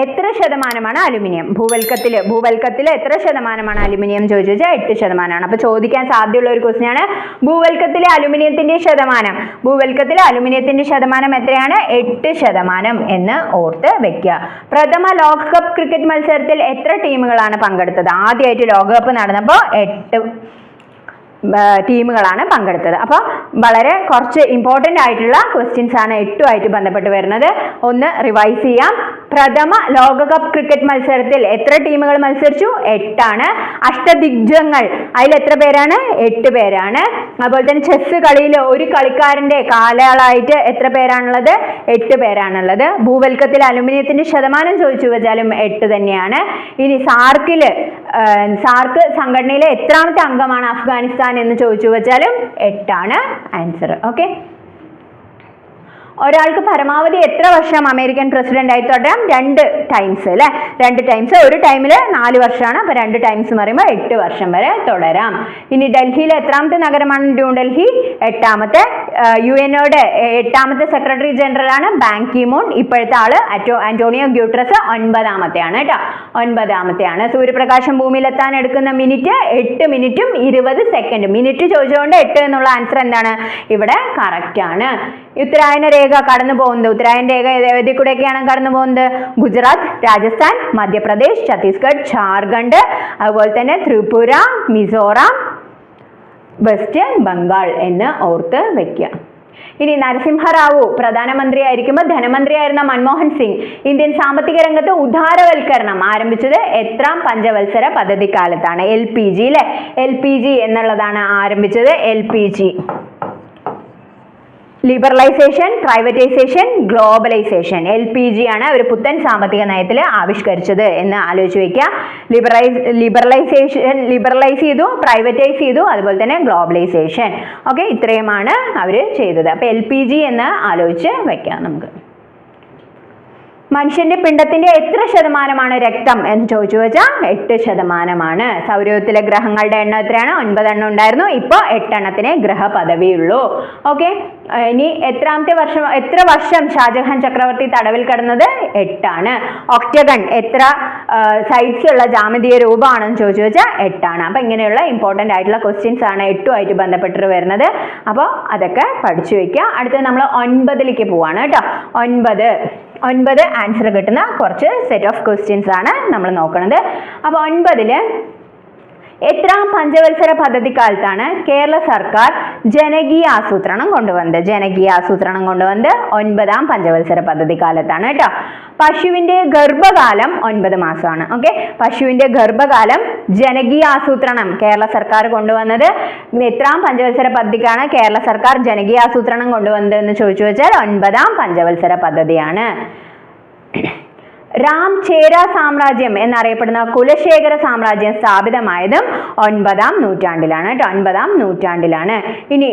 എത്ര ശതമാനമാണ് അലുമിനിയം? ഭൂവൽക്കത്തിൽ എത്ര ശതമാനമാണ് അലുമിനിയം ചോദിച്ചാൽ 8%. അപ്പൊ ചോദിക്കാൻ സാധ്യതയുള്ള ഒരു ക്വസ്റ്റ്യൻ ആണ് ഭൂവൽക്കത്തിലെ അലുമിനിയത്തിന്റെ ശതമാനം. ഭൂവൽക്കത്തിലെ അലുമിനിയത്തിന്റെ ശതമാനം എത്രയാണ്? 8% എന്ന് ഓർത്ത് വെക്കുക. പ്രഥമ ലോകകപ്പ് ക്രിക്കറ്റ് മത്സരത്തിൽ എത്ര ടീമുകളാണ് പങ്കെടുത്തത്? ആദ്യമായിട്ട് ലോകകപ്പ് നടന്നപ്പോൾ 8 ടീമുകളാണ് പങ്കെടുത്തത്. അപ്പോൾ വളരെ കുറച്ച് ഇമ്പോർട്ടൻ്റ് ആയിട്ടുള്ള ക്വസ്റ്റ്യൻസ് ആണ് 8ആയിട്ട് ബന്ധപ്പെട്ട് വരുന്നത്. ഒന്ന് റിവൈസ് ചെയ്യാം. പ്രഥമ ലോകകപ്പ് ക്രിക്കറ്റ് മത്സരത്തിൽ എത്ര ടീമുകൾ മത്സരിച്ചു? 8 ആണ്. അഷ്ടദിഗ്ജങ്ങൾ അതിൽ എത്ര പേരാണ്? 8 പേരാണ്. അതുപോലെ തന്നെ ചെസ് കളിയിൽ ഒരു കളിക്കാരന്റെ കാലാളായിട്ട് എത്ര പേരാണുള്ളത്? 8 പേരാണുള്ളത്. ഭൂവൽക്കത്തിൽ അലുമിനിയത്തിന്റെ ശതമാനം ചോദിച്ചു വെച്ചാലും 8 തന്നെയാണ്. ഇനി സാർക്ക് സംഘടനയിലെ എത്രാമത്തെ അംഗമാണ് അഫ്ഗാനിസ്ഥാൻ എന്ന് ചോദിച്ചു വെച്ചാലും 8 ആണ് ആൻസർ. ഓക്കെ, ഒരാൾക്ക് പരമാവധി എത്ര വർഷം അമേരിക്കൻ പ്രസിഡന്റ് ആയി തുടരാം? 2 ടൈംസ് അല്ലെ. 2 ടൈംസ്. ഒരു ടൈമിൽ 4 വർഷമാണ്. അപ്പൊ 2 ടൈംസ് എന്ന് പറയുമ്പോൾ 8 വർഷം വരെ തുടരാം. ഇനി ഡൽഹിയിലെ എത്രാമത്തെ നഗരമാണ് ന്യൂഡൽഹി? 8ാമത്തെ. UN-യുടെ 8ാമത്തെ സെക്രട്ടറി ജനറൽ ആണ് ബാൻ കി മൂൺ. ഇപ്പോഴത്തെ ആള് ആന്റോണിയോ ഗ്യൂട്ടറസ് 9ാമത്തെയാണ് കേട്ടോ. 9ാമത്തെയാണ്. സൂര്യപ്രകാശം ഭൂമിയിലെത്താൻ എടുക്കുന്ന മിനിറ്റ് 8 മിനിറ്റും 20 സെക്കൻഡും. മിനിറ്റ് ചോദിച്ചുകൊണ്ട് 8 എന്നുള്ള ആൻസർ എന്താണ്? ഇവിടെ കറക്റ്റ് ആണ്. ഉത്തരായന രേഖ കടന്നു പോകുന്നത്, ഉത്തരായന രേഖ ഏതിൽ കൂടെയൊക്കെയാണ് കടന്നു പോകുന്നത്? ഗുജറാത്ത്, രാജസ്ഥാൻ, മധ്യപ്രദേശ്, ഛത്തീസ്ഗഡ്, ജാർഖണ്ഡ്, അതുപോലെ തന്നെ ത്രിപുര, മിസോറാം, വെസ്റ്റ് ബംഗാൾ എന്ന് ഓർത്ത് വെക്കുക. ഇനി നരസിംഹറാവു പ്രധാനമന്ത്രിയായിരിക്കുമ്പോൾ ധനമന്ത്രിയായിരുന്ന മൻമോഹൻ സിംഗ് ഇന്ത്യൻ സാമ്പത്തിക രംഗത്ത് ഉദാരവൽക്കരണം ആരംഭിച്ചത് എത്രാം പഞ്ചവത്സര പദ്ധതി കാലത്താണ്? LPG അല്ലെ. LPG എന്നുള്ളതാണ് ആരംഭിച്ചത്. LPG liberalisation, privatisation, globalisation. LPG ആണ് ഒരു പുത്തൻ സാമ്പത്തിക നയത്തിൽ ആവിഷ്കരിച്ചത് എന്ന് ആലോചിച്ച് വെക്കുക. ലിബറലൈസ് ചെയ്തു, പ്രൈവറ്റൈസ് ചെയ്തു, അതുപോലെ തന്നെ ഗ്ലോബലൈസേഷൻ. ഓക്കെ, ഇത്രയുമാണ് അവർ ചെയ്തത്. അപ്പൊ LPG എന്ന് ആലോചിച്ച് വെക്കാം നമുക്ക്. മനുഷ്യന്റെ പിണ്ടത്തിന്റെ എത്ര ശതമാനമാണ് രക്തം എന്ന് ചോദിച്ചു വെച്ചാൽ 8%. സൗരയൂഥത്തിലെ ഗ്രഹങ്ങളുടെ എണ്ണം എത്രയാണ്? 9 എണ്ണം ഉണ്ടായിരുന്നു. ഇപ്പോൾ 8 എണ്ണത്തിനെ ഗ്രഹ പദവിയുള്ളൂ. ഓക്കെ, ഇനി എത്ര വർഷം ഷാജഹാൻ ചക്രവർത്തി തടവിൽ കിടന്നത്? 8 ആണ്. ഒക്ടഗൺ എത്ര സൈഡ്സ് ഉള്ള ജാമിതീയ രൂപമാണെന്ന് ചോദിച്ചു വെച്ചാൽ 8 ആണ്. അപ്പൊ ഇങ്ങനെയുള്ള ഇമ്പോർട്ടൻ്റ് ആയിട്ടുള്ള ക്വസ്റ്റ്യൻസ് ആണ് 8ആയിട്ട് ബന്ധപ്പെട്ട് വരുന്നത്. അപ്പോൾ അതൊക്കെ പഠിച്ചു വെക്കുക. അടുത്തത് നമ്മൾ 9ലേക്ക് പോവാണ് കേട്ടോ. 9 ആൻസർ കിട്ടുന്ന കുറച്ച് സെറ്റ് ഓഫ് ക്വസ്റ്റ്യൻസ് ആണ് നമ്മൾ നോക്കുന്നത്. അപ്പോൾ 9 എത്രാം പഞ്ചവത്സര പദ്ധതി കാലത്താണ് കേരള സർക്കാർ ജനകീയ ആസൂത്രണം കൊണ്ടുവന്നത്? ജനകീയ ആസൂത്രണം കൊണ്ടുവന്നത് 9ാം പഞ്ചവത്സര പദ്ധതി കാലത്താണ് കേട്ടോ. പശുവിന്റെ ഗർഭകാലം 9 മാസമാണ്. ഓക്കെ, പശുവിന്റെ ഗർഭകാലം ജനകീയ ആസൂത്രണം കേരള സർക്കാർ കൊണ്ടുവന്നത് എത്രാം പഞ്ചവത്സര പദ്ധതിക്കാണ് കേരള സർക്കാർ ജനകീയ ആസൂത്രണം കൊണ്ടുവന്നത് എന്ന് ചോദിച്ചു വെച്ചാൽ 9ാം പഞ്ചവത്സര പദ്ധതിയാണ്. രാംചേര സാമ്രാജ്യം എന്നറിയപ്പെടുന്ന കുലശേഖര സാമ്രാജ്യം സ്ഥാപിതമായതും 9-ാം നൂറ്റാണ്ടിലാണ് കേട്ടോ, 9-ാം നൂറ്റാണ്ടിലാണ്. ഇനി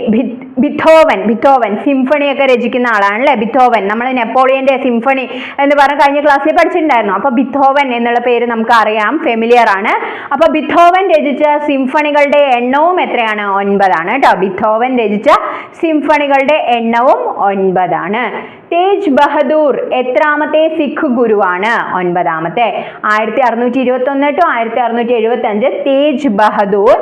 ബിഥോവൻ സിംഫണിയൊക്കെ രചിക്കുന്ന ആളാണല്ലേ ബിഥോവൻ. നമ്മൾ നെപ്പോളിയന്റെ സിംഫണി എന്ന് പറഞ്ഞ കഴിഞ്ഞ ക്ലാസ്സിൽ പഠിച്ചിട്ടുണ്ടായിരുന്നു. അപ്പൊ ബിഥോവൻ എന്നുള്ള പേര് നമുക്ക് അറിയാം, ഫെമിലിയർ ആണ്. അപ്പൊ ബിഥോവൻ രചിച്ച സിംഫണികളുടെ എണ്ണവും എത്രയാണ്? 9 ആണ് കേട്ടോ. ബിഥോവൻ രചിച്ച സിംഫണികളുടെ എണ്ണവും 9 ആണ്. തേജ് ബഹദൂർ എത്രാമത്തെ സിഖ് ഗുരുവാണ്? 9-ാമത്തെ. 1621 to 1675 തേജ് ബഹദൂർ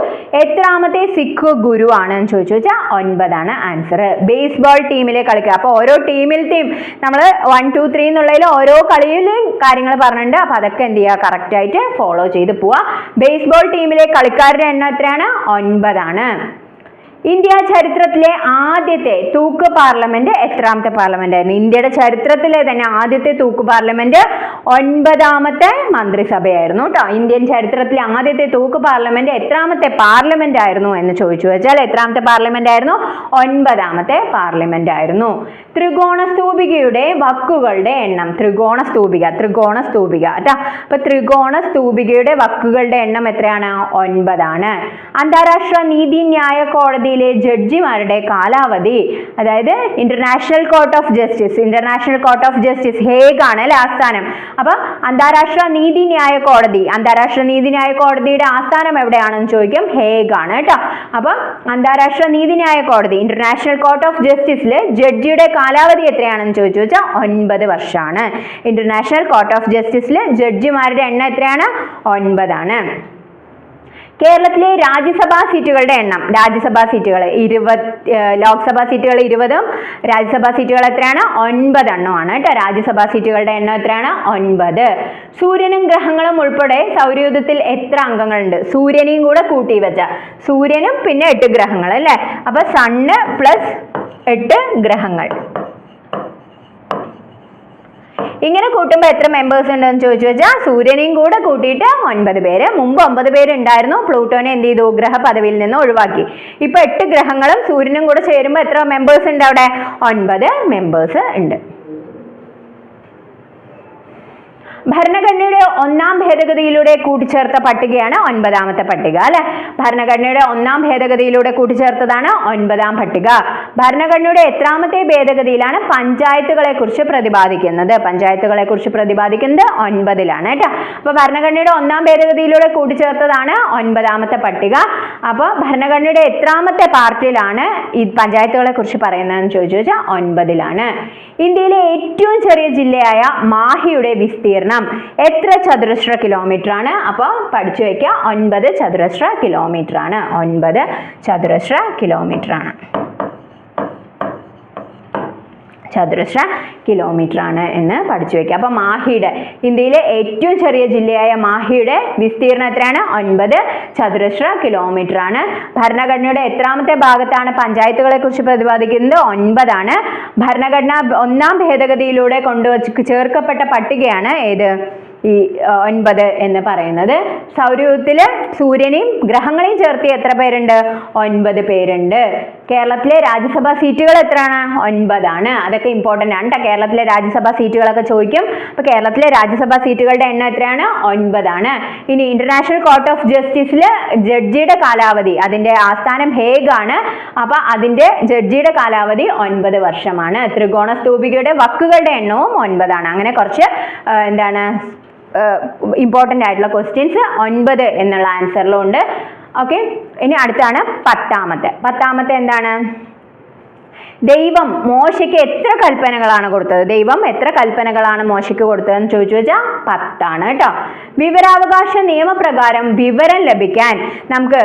എത്രാമത്തെ സിഖ് ഗുരുവാണ് എന്ന് ചോദിച്ചു വെച്ചാൽ 9 ആണ് ആൻസർ. ബേസ്ബോൾ ടീമിലെ കളിക്കുക. അപ്പൊ ഓരോ ടീമിലത്തെയും നമ്മൾ 1, 2, 3 എന്നുള്ളതിൽ ഓരോ കളിയിലും കാര്യങ്ങൾ പറഞ്ഞിട്ടുണ്ട്. അപ്പൊ അതൊക്കെ എന്ത് ചെയ്യുക, കറക്റ്റ് ആയിട്ട് ഫോളോ ചെയ്ത് പോവാ. ബേസ്ബോൾ ടീമിലെ കളിക്കാരുടെ എണ്ണം എത്രയാണ്? 9 ആണ്. ഇന്ത്യ ചരിത്രത്തിലെ ആദ്യത്തെ തൂക്ക് പാർലമെന്റ് എത്രാമത്തെ പാർലമെന്റ് ആയിരുന്നു? ഇന്ത്യയുടെ ചരിത്രത്തിലെ തന്നെ ആദ്യത്തെ തൂക്ക് പാർലമെന്റ് 9-ാമത്തെ മന്ത്രിസഭയായിരുന്നു കേട്ടോ. ഇന്ത്യൻ ചരിത്രത്തിലെ ആദ്യത്തെ തൂക്ക് പാർലമെന്റ് എത്രാമത്തെ പാർലമെന്റ് ആയിരുന്നു എന്ന് ചോദിച്ചു വെച്ചാൽ എത്രാമത്തെ പാർലമെന്റ് ആയിരുന്നു? 9-ാമത്തെ പാർലമെന്റ് ആയിരുന്നു. ത്രികോണ സ്തൂപികയുടെ വക്കുകളുടെ എണ്ണം. ത്രികോണ സ്തൂപിക കേട്ടോ. അപ്പൊ ത്രികോണ സ്തൂപികയുടെ വക്കുകളുടെ എണ്ണം എത്രയാണ്? 9 ആണ്. അന്താരാഷ്ട്ര നീതിന്യായ കോടതിയിലെ ജഡ്ജിമാരുടെ കാലാവധി, അതായത് international court of justice Hague ആണ് അല്ലെ ആസ്ഥാനം. അപ്പൊ അന്താരാഷ്ട്ര നീതിന്യായ കോടതിയുടെ ആസ്ഥാനം എവിടെയാണെന്ന് ചോദിക്കും, ഹേഗ് ആണ് കേട്ടോ. അപ്പൊ അന്താരാഷ്ട്ര നീതിന്യായ കോടതി ഇന്റർനാഷണൽ കോർട്ട് ഓഫ് ജസ്റ്റിസിലെ ജഡ്ജിയുടെ കാലാവധി എത്രയാണെന്ന് ചോദിച്ചു വെച്ചാൽ 9 വർഷമാണ്. ഇന്റർനാഷണൽ കോർട്ട് ഓഫ് ജസ്റ്റിസിലെ ജഡ്ജിമാരുടെ എണ്ണം എത്രയാണ്? 9 ആണ്. കേരളത്തിലെ രാജ്യസഭാ സീറ്റുകളുടെ എണ്ണം. രാജ്യസഭാ സീറ്റുകൾ 20, ലോക്സഭാ സീറ്റുകൾ 20ഉം രാജ്യസഭാ സീറ്റുകൾ എത്രയാണ്? 9 എണ്ണമാണ് കേട്ടോ. രാജ്യസഭാ സീറ്റുകളുടെ എണ്ണം എത്രയാണ്? 9. സൂര്യനും ഗ്രഹങ്ങളും ഉൾപ്പെടെ സൗരയൂഥത്തിൽ എത്ര അംഗങ്ങളുണ്ട്? സൂര്യനെയും കൂടെ കൂട്ടി വെച്ച സൂര്യനും പിന്നെ 8 ഗ്രഹങ്ങൾ അല്ലേ. അപ്പൊ സണ്ണ് പ്ലസ് 8 ഗ്രഹങ്ങൾ. ഇങ്ങനെ കൂട്ടുമ്പോൾ എത്ര മെമ്പേഴ്സ് ഉണ്ടെന്ന് ചോദിച്ചു വെച്ചാൽ സൂര്യനെയും കൂടെ കൂട്ടിയിട്ട് 9 പേര്. മുമ്പ് 9 പേര് ഉണ്ടായിരുന്നു. പ്ലൂട്ടോനെ എന്ത് ചെയ്തു? ഗ്രഹ പദവിയിൽ നിന്ന് ഒഴിവാക്കി. ഇപ്പൊ 8 ഗ്രഹങ്ങളും സൂര്യനും കൂടെ ചേരുമ്പോൾ എത്ര മെമ്പേഴ്സ് ഉണ്ട് അവിടെ? 9 മെമ്പേഴ്സ് ഉണ്ട്. ഭരണഘടനയുടെ 1-ാം ഭേദഗതിയിലൂടെ കൂട്ടിച്ചേർത്ത പട്ടികയാണ് 9-ാമത്തെ പട്ടിക അല്ലെ. ഭരണഘടനയുടെ 1-ാം ഭേദഗതിയിലൂടെ കൂട്ടിച്ചേർത്തതാണ് 9-ാം പട്ടിക. ഭരണഘടനയുടെ എത്രാമത്തെ ഭേദഗതിയിലാണ് പഞ്ചായത്തുകളെ കുറിച്ച് പ്രതിപാദിക്കുന്നത്? 9-ലാണ് കേട്ടോ. അപ്പൊ ഭരണഘടനയുടെ 1-ാം ഭേദഗതിയിലൂടെ കൂട്ടിച്ചേർത്തതാണ് 9-ാമത്തെ പട്ടിക. അപ്പൊ ഭരണഘടനയുടെ എത്രാമത്തെ പാർട്ടിലാണ് ഈ പഞ്ചായത്തുകളെ കുറിച്ച് പറയുന്നതെന്ന് ചോദിച്ചു വെച്ചാൽ 9-ലാണ്. ഇന്ത്യയിലെ ഏറ്റവും ചെറിയ ജില്ലയായ മാഹിയുടെ വിസ്തീർണം എത്ര ചതുരശ്ര കിലോമീറ്റർ ആണ്? അപ്പൊ പഠിച്ചു വെക്കുക, 9 ചതുരശ്ര കിലോമീറ്റർ ആണ്. 9 ചതുരശ്ര കിലോമീറ്റർ ആണ്. എന്ന് പഠിച്ചു വെക്കുക. അപ്പൊ മാഹിയുടെ, ഇന്ത്യയിലെ ഏറ്റവും ചെറിയ ജില്ലയായ മാഹിയുടെ വിസ്തീർണം എത്രയാണ്? 9 ചതുരശ്ര കിലോമീറ്റർ ആണ്. ഭരണഘടനയുടെ എത്രാമത്തെ ഭാഗത്താണ് പഞ്ചായത്തുകളെ കുറിച്ച് പ്രതിപാദിക്കുന്നത്? 9 ആണ്. ഭരണഘടന 1-ാം ഭേദഗതിയിലൂടെ ചേർക്കപ്പെട്ട പട്ടികയാണ് ഏത്? ഈ 9 എന്ന് പറയുന്നത്. സൗരയൂഥത്തില് സൂര്യനെയും ഗ്രഹങ്ങളെയും ചേർത്ത് എത്ര പേരുണ്ട്? 9 പേരുണ്ട്. കേരളത്തിലെ രാജ്യസഭാ സീറ്റുകൾ എത്രയാണ്? 9 ആണ്. അതൊക്കെ ഇമ്പോർട്ടന്റ് ആണ് കേട്ടോ. കേരളത്തിലെ രാജ്യസഭാ സീറ്റുകളൊക്കെ ചോദിക്കും. അപ്പൊ കേരളത്തിലെ രാജ്യസഭാ സീറ്റുകളുടെ എണ്ണം എത്രയാണ്? 9 ആണ്. ഇനി ഇന്റർനാഷണൽ കോർട്ട് ഓഫ് ജസ്റ്റിസില് ജഡ്ജിയുടെ കാലാവധി, അതിന്റെ ആസ്ഥാനം ഹേഗ് ആണ്. അപ്പൊ അതിന്റെ ജഡ്ജിയുടെ കാലാവധി 9 വർഷമാണ്. ത്രികോണ സ്തൂപികയുടെ വക്കുകളുടെ എണ്ണവും 9 ആണ്. അങ്ങനെ കുറച്ച് ഇമ്പോർട്ടൻ്റ് ആയിട്ടുള്ള ക്വസ്റ്റ്യൻസ് 9 എന്നുള്ള ആൻസറിലും ഉണ്ട്. ഓക്കെ, ഇനി അടുത്താണ് 10-ാമത്തെ എന്താണ്? ദൈവം മോശയ്ക്ക് എത്ര കൽപ്പനകളാണ് കൊടുത്തത്? ദൈവം എത്ര കൽപ്പനകളാണ് മോശയ്ക്ക് കൊടുത്തതെന്ന് ചോദിച്ചു വെച്ചാൽ 10 ആണ് കേട്ടോ. വിവരാവകാശ നിയമപ്രകാരം വിവരം ലഭിക്കാൻ നമുക്ക്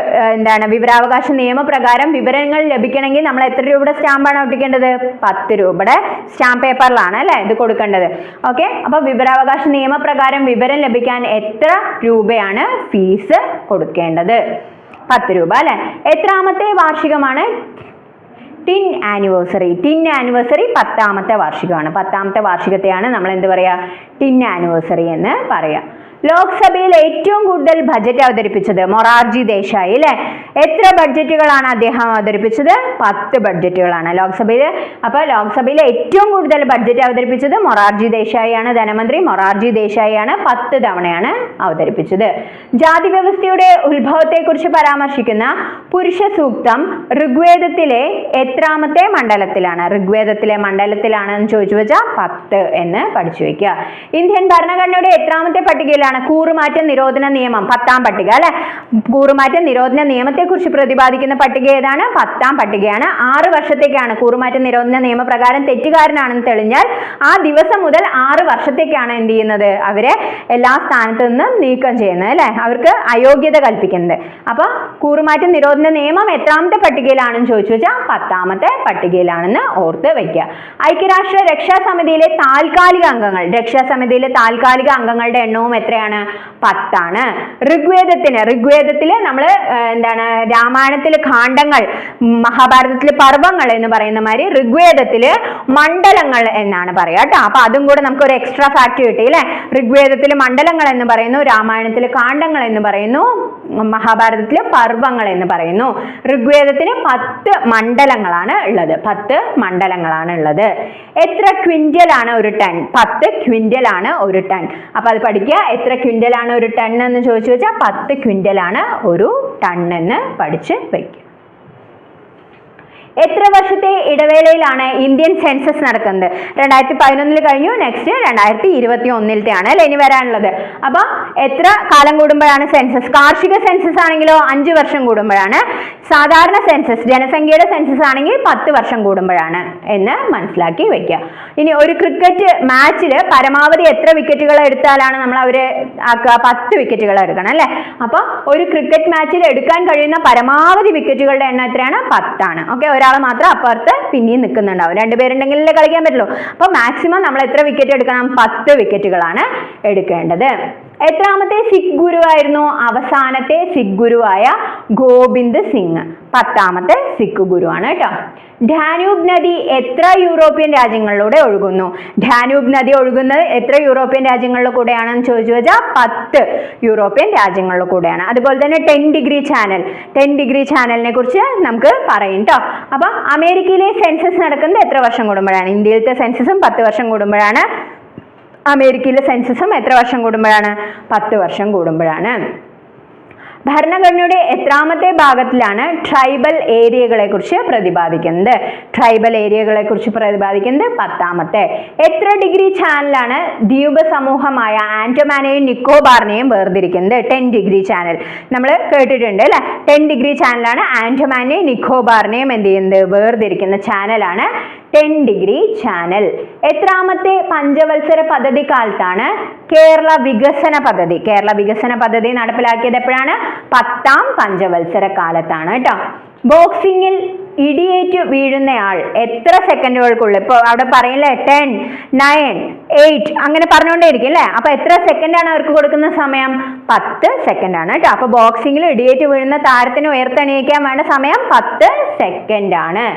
വിവരാവകാശ നിയമപ്രകാരം വിവരങ്ങൾ ലഭിക്കണമെങ്കിൽ നമ്മൾ എത്ര രൂപയുടെ സ്റ്റാമ്പാണ് ഒട്ടിക്കേണ്ടത്? 10 രൂപയുടെ സ്റ്റാമ്പ് പേപ്പറിലാണ് അല്ലെ ഇത് കൊടുക്കേണ്ടത്. ഓക്കെ, അപ്പൊ വിവരാവകാശ നിയമപ്രകാരം വിവരം ലഭിക്കാൻ എത്ര രൂപയാണ് ഫീസ് കൊടുക്കേണ്ടത്? 10 രൂപ അല്ലെ. എത്രാമത്തെ വാർഷികമാണ് ടിൻ ആനിവേഴ്സറി? 10-ാമത്തെ വാർഷികമാണ്. 10-ാമത്തെ വാർഷികത്തെയാണ് നമ്മൾ എന്ത് പറയാ? ടിൻ ആനിവേഴ്സറി എന്ന് പറയാം. ലോക്സഭയിൽ ഏറ്റവും കൂടുതൽ ബജറ്റ് അവതരിപ്പിച്ചത് മൊറാർജി ദേശായി അല്ലെ. എത്ര ബഡ്ജറ്റുകളാണ് അദ്ദേഹം അവതരിപ്പിച്ചത്? 10 ബഡ്ജറ്റുകളാണ് ലോക്സഭയിൽ. അപ്പൊ ലോക്സഭയിൽ ഏറ്റവും കൂടുതൽ ബഡ്ജറ്റ് അവതരിപ്പിച്ചത് മൊറാർജി ദേശായിയാണ്. ധനമന്ത്രി മൊറാർജി ദേശായിയാണ്. 10 തവണയാണ് അവതരിപ്പിച്ചത്. ജാതി വ്യവസ്ഥയുടെ ഉത്ഭവത്തെ കുറിച്ച് പരാമർശിക്കുന്ന പുരുഷ സൂക്തം ഋഗ്വേദത്തിലെ എത്രാമത്തെ മണ്ഡലത്തിലാണ്? ഋഗ്വേദത്തിലെ മണ്ഡലത്തിലാണെന്ന് ചോദിച്ചു വെച്ചാൽ 10 എന്ന് പഠിച്ചു വെക്കുക. ഇന്ത്യൻ ഭരണഘടനയുടെ എത്രാമത്തെ പട്ടികയിലാണ് കൂറുമാറ്റ നിരോധന നിയമം? 10ാം പട്ടിക അല്ലെ. കൂറുമാറ്റ നിരോധന നിയമത്തെ കുറിച്ച് പ്രതിപാദിക്കുന്ന പട്ടിക ഏതാണ്? 10ാം പട്ടികയാണ്. 6 വർഷത്തേക്കാണ് കൂറുമാറ്റ നിരോധന നിയമപ്രകാരം തെറ്റുകാരനാണെന്ന് തെളിഞ്ഞാൽ ആ ദിവസം മുതൽ 6 വർഷത്തേക്കാണ് എന്ത് ചെയ്യുന്നത്? അവരെ എല്ലാ സ്ഥാനത്ത് നിന്നും നീക്കം ചെയ്യുന്നത് അല്ലെ, അവർക്ക് അയോഗ്യത കൽപ്പിക്കുന്നത്. അപ്പൊ കൂറുമാറ്റ നിരോധന നിയമം എത്രാമത്തെ പട്ടികയിലാണെന്ന് ചോദിച്ചു വെച്ചാൽ 10ാമത്തെ പട്ടികയിലാണെന്ന് ഓർത്ത് വെക്കുക. ഐക്യരാഷ്ട്ര രക്ഷാസമിതിയിലെ താൽക്കാലിക അംഗങ്ങൾ, രക്ഷാസമിതിയിലെ താൽക്കാലിക അംഗങ്ങളുടെ എണ്ണവും എത്രയാണ്? 10 ആണ്. ഋഗ്വേദത്തില് നമ്മൾ എന്താണ്, രാമായണത്തില് ഖണ്ഡങ്ങൾ, മഹാഭാരതത്തില് പർവ്വങ്ങൾ എന്ന് പറയുന്ന മാതിരി ഋഗ്വേദത്തില് മണ്ഡലങ്ങൾ എന്നാണ് പറയുക കേട്ടോ. അപ്പൊ അതും കൂടെ നമുക്ക് ഒരു എക്സ്ട്രാ ഫാക്ട് കിട്ടി അല്ലെ. ഋഗ്വേദത്തില് മണ്ഡലങ്ങൾ എന്ന് പറയുന്നു, രാമായണത്തില് കാണ്ഡങ്ങൾ എന്ന് പറയുന്നു, മഹാഭാരതത്തില് പർവ്വങ്ങൾ എന്ന് പറയുന്നു. ഋഗ്വേദത്തിന് 10 മണ്ഡലങ്ങളാണ് ഉള്ളത്. 10 മണ്ഡലങ്ങളാണ് ഉള്ളത്. എത്ര ക്വിന്റൽ ആണ് ഒരു ടൺ? 10 ക്വിന്റൽ ആണ് ഒരു ടൺ. അപ്പൊ അത് പഠിക്കുക. എത്ര ക്വിന്റൽ ആണ് ഒരു ടൺ എന്ന് ചോദിച്ചു വെച്ചാൽ 10 ക്വിന്റൽ ആണ് ഒരു ടൺ എന്ന് പഠിച്ച് വെക്കുക. എത്ര വർഷത്തെ ഇടവേളയിലാണ് ഇന്ത്യൻ സെൻസസ് നടക്കുന്നത്? 2011 കഴിഞ്ഞു. നെക്സ്റ്റ് 2021 ആണ് അല്ലെ ഇനി വരാനുള്ളത്. അപ്പൊ എത്ര കാലം കൂടുമ്പോഴാണ് സെൻസസ്? കാർഷിക സെൻസസ് ആണെങ്കിലോ 5 വർഷം കൂടുമ്പോഴാണ്. സാധാരണ സെൻസസ്, ജനസംഖ്യയുടെ സെൻസസ് ആണെങ്കിൽ 10 വർഷം കൂടുമ്പോഴാണ് എന്ന് മനസ്സിലാക്കി വെക്കുക. ഇനി ഒരു ക്രിക്കറ്റ് മാച്ചിൽ പരമാവധി എത്ര വിക്കറ്റുകൾ എടുത്താലാണ് നമ്മൾ അവര് ആക്കുക? 10 വിക്കറ്റുകൾ എടുക്കണം അല്ലെ. അപ്പൊ ഒരു ക്രിക്കറ്റ് മാച്ചിൽ എടുക്കാൻ കഴിയുന്ന പരമാവധി വിക്കറ്റുകളുടെ എണ്ണം എത്രയാണ്? 10 ആണ്. ഓക്കെ, ഒരാൾ മാത്രം അപ്പുറത്ത് പിന്നെയും നിൽക്കുന്നുണ്ടാവും. 2 പേരുണ്ടെങ്കിലല്ലേ കളിക്കാൻ പറ്റുള്ളൂ. അപ്പൊ മാക്സിമം നമ്മൾ എത്ര വിക്കറ്റ് എടുക്കണം? 10 വിക്കറ്റുകളാണ് എടുക്കേണ്ടത്. എത്രാമത്തെ സിഖ് ഗുരുവായിരുന്നു? അവസാനത്തെ സിഖ് ഗുരുവായ ഗോവിന്ദ് സിംഗ് 10ാമത്തെ സിഖ് ഗുരുവാണ് കേട്ടോ. ഡാന്യൂബ് നദി എത്ര യൂറോപ്യൻ രാജ്യങ്ങളിലൂടെ ഒഴുകുന്നു? ഡാന്യൂബ് നദി ഒഴുകുന്നത് എത്ര യൂറോപ്യൻ രാജ്യങ്ങളിലെ കൂടെയാണെന്ന് ചോദിച്ചു വെച്ചാൽ 10 യൂറോപ്യൻ രാജ്യങ്ങളിലെ കൂടെയാണ്. അതുപോലെ തന്നെ 10 ഡിഗ്രി ചാനൽ, 10 ഡിഗ്രി ചാനലിനെ കുറിച്ച് നമുക്ക് പറയും കേട്ടോ. അപ്പൊ അമേരിക്കയിലെ സെൻസസ് നടക്കുന്നത് എത്ര വർഷം കൂടുമ്പോഴാണ്? ഇന്ത്യയിലത്തെ സെൻസസും 10 വർഷം കൂടുമ്പോഴാണ്. അമേരിക്കയിലെ സെൻസസും എത്ര വർഷം കൂടുമ്പോഴാണ്? 10 വർഷം കൂടുമ്പോഴാണ്. ഭരണഘടനയുടെ എത്രാമത്തെ ഭാഗത്തിലാണ് ട്രൈബൽ ഏരിയകളെ കുറിച്ച് പ്രതിപാദിക്കുന്നത്? ട്രൈബൽ ഏരിയകളെ കുറിച്ച് പ്രതിപാദിക്കുന്നത് 10ാമത്തെ. എത്ര ഡിഗ്രി ചാനലാണ് ദ്വീപ സമൂഹമായ ആൻഡമാനെയും നിക്കോബാറിനെയും വേർതിരിക്കുന്നത്? 10 ഡിഗ്രി ചാനൽ നമ്മൾ കേട്ടിട്ടുണ്ട് അല്ലെ. 10 ഡിഗ്രി ചാനലാണ് ആൻഡമാനെയും നിക്കോബാറിനെയും എന്ത് ചെയ്യുന്നത്? വേർതിരിക്കുന്ന ചാനലാണ് 10 ഡിഗ്രി ചാനൽ. എത്രാമത്തെ പഞ്ചവത്സര പദ്ധതി കാലത്താണ് കേരള വികസന പദ്ധതി? കേരള വികസന പദ്ധതി നടപ്പിലാക്കിയത് എപ്പോഴാണ്? 10ാം പഞ്ചവത്സര കാലത്താണ് കേട്ടോ. ബോക്സിംഗിൽ ഇടിയേറ്റ് വീഴുന്നയാൾ എത്ര സെക്കൻഡുകൾക്കുള്ളിൽ? ഇപ്പൊ അവിടെ പറയില്ലേ 10, 9, 8 അങ്ങനെ പറഞ്ഞുകൊണ്ടേയിരിക്കും അല്ലെ. അപ്പൊ എത്ര സെക്കൻഡാണ് അവർക്ക് കൊടുക്കുന്ന സമയം? 10 സെക്കൻഡാണ് കേട്ടോ. അപ്പൊ ബോക്സിംഗിൽ ഇടിയേറ്റ് വീഴുന്ന താരത്തിന് ഉയർത്തെണീക്കാൻ വേണ്ട സമയം 10 സെക്കൻഡാണ്.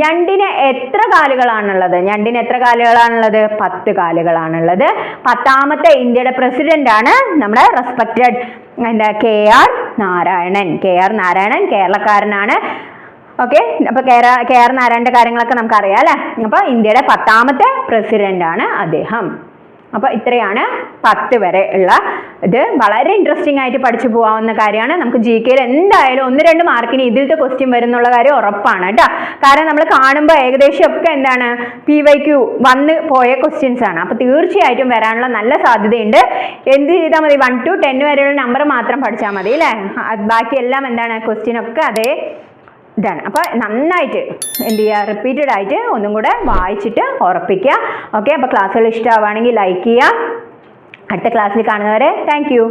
ഞണ്ടിന് എത്ര കാലുകളാണുള്ളത്? ഞണ്ടിന് എത്ര കാലുകളാണുള്ളത്? 10 കാലുകളാണുള്ളത്. 10ാമത്തെ ഇന്ത്യയുടെ പ്രസിഡന്റ് ആണ് നമ്മുടെ respected KR Narayanan. KR Narayanan കേരളക്കാരനാണ്. ഓക്കെ, അപ്പൊ KR നാരായണന്റെ കാര്യങ്ങളൊക്കെ നമുക്ക് അറിയാം അല്ലെ. അപ്പൊ ഇന്ത്യയുടെ 10ാമത്തെ പ്രസിഡന്റ് ആണ് അദ്ദേഹം. അപ്പൊ ഇത്രയാണ് 10 വരെ ഉള്ള ഇത്. വളരെ ഇൻട്രസ്റ്റിംഗ് ആയിട്ട് പഠിച്ചു പോകാവുന്ന കാര്യമാണ്. നമുക്ക് GK-യിൽ എന്തായാലും 1-2 മാർക്കിന് ഇതിലത്തെ ക്വസ്റ്റ്യൻ വരുന്നുള്ള കാര്യം ഉറപ്പാണ് കേട്ടോ. കാരണം നമ്മൾ കാണുമ്പോൾ ഏകദേശം ഒക്കെ എന്താണ് PYQ വന്ന് പോയ ക്വസ്റ്റ്യൻസ് ആണ്. അപ്പൊ തീർച്ചയായിട്ടും വരാനുള്ള നല്ല സാധ്യതയുണ്ട്. എന്ത് ചെയ്താൽ മതി? 1 to 10 വരെയുള്ള നമ്പർ മാത്രം പഠിച്ചാൽ മതി അല്ലേ. ബാക്കിയെല്ലാം എന്താണ് ക്വസ്റ്റ്യൻ ഒക്കെ അതേ ഇതാണ്. അപ്പൊ നന്നായിട്ട് എന്ത് ചെയ്യുക? റിപ്പീറ്റഡ് ആയിട്ട് ഒന്നും കൂടെ വായിച്ചിട്ട് ഉറപ്പിക്കുക. ഓക്കെ, അപ്പൊ ക്ലാസ്സുകൾ ഇഷ്ടമാവുകയാണെങ്കിൽ ലൈക്ക് ചെയ്യുക. അടുത്ത ക്ലാസ്സിൽ കാണുന്നവരെ താങ്ക് യു.